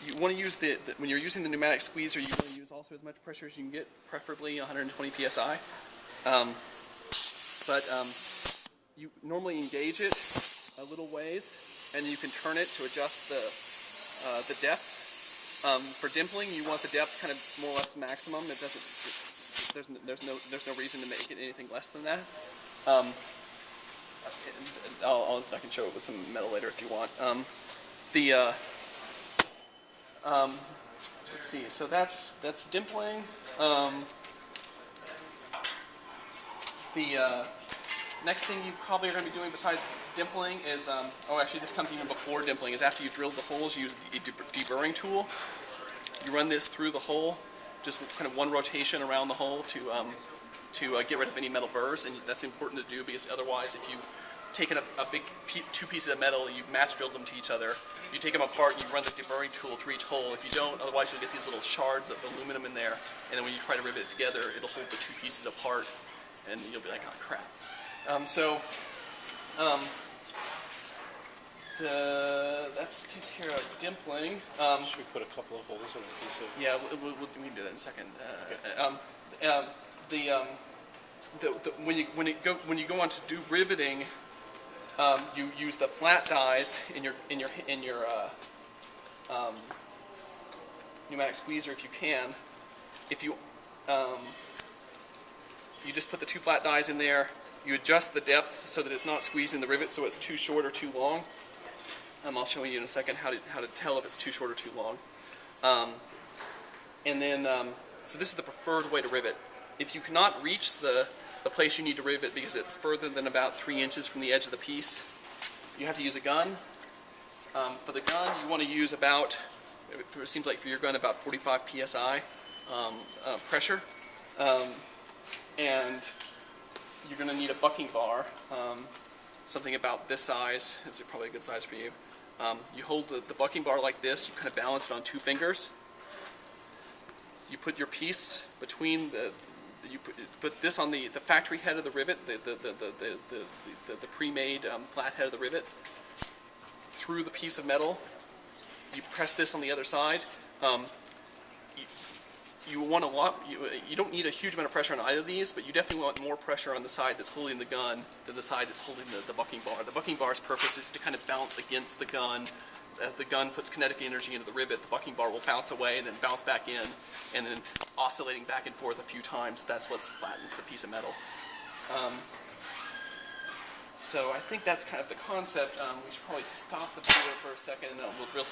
you want to use when you're using the pneumatic squeezer, you want to use also as much pressure as you can get, preferably 120 psi. You normally engage it a little ways, and you can turn it to adjust the depth. For dimpling, you want the depth kind of more or less maximum. It doesn't. There's no reason to make it anything less than that. I can show it with some metal later if you want. Let's see. So that's dimpling. The next thing you probably are going to be doing besides dimpling is, oh, actually this comes even before dimpling, is after you've drilled the holes, you use a deburring tool. You run this through the hole, just kind of one rotation around the hole to get rid of any metal burrs, and that's important to do because otherwise, if you've taken a big two pieces of metal, you've match drilled them to each other, you take them apart and you run the deburring tool through each hole. If you don't, otherwise you'll get these little shards of aluminum in there, and then when you try to rivet it together, it'll hold the two pieces apart, and you'll be like, oh crap. That takes care of dimpling. Should we put a couple of holes in a piece of? Yeah, we can do that in a second. When you go on to do riveting, you use the flat dies in your pneumatic squeezer if you can. If you just put the two flat dies in there. You adjust the depth so that it's not squeezing the rivet, so it's too short or too long. I'll show you in a second how to tell if it's too short or too long. So this is the preferred way to rivet. If you cannot reach the place you need to rivet because it's further than about 3 inches from the edge of the piece, you have to use a gun. For the gun, you want to use about, it seems like for your gun, about 45 psi pressure. And you're going to need a bucking bar, something about this size. It's probably a good size for you. You hold the bucking bar like this. You kind of balance it on 2 fingers. You put your piece between you put this on the factory head of the rivet, the pre-made flat head of the rivet, through the piece of metal. You press this on the other side. You want a lot. You don't need a huge amount of pressure on either of these, but you definitely want more pressure on the side that's holding the gun than the side that's holding the bucking bar. The bucking bar's purpose is to kind of bounce against the gun. As the gun puts kinetic energy into the rivet, the bucking bar will bounce away and then bounce back in, and then oscillating back and forth a few times. That's what flattens the piece of metal. So I think that's kind of the concept. We should probably stop the video for a second and we'll drill some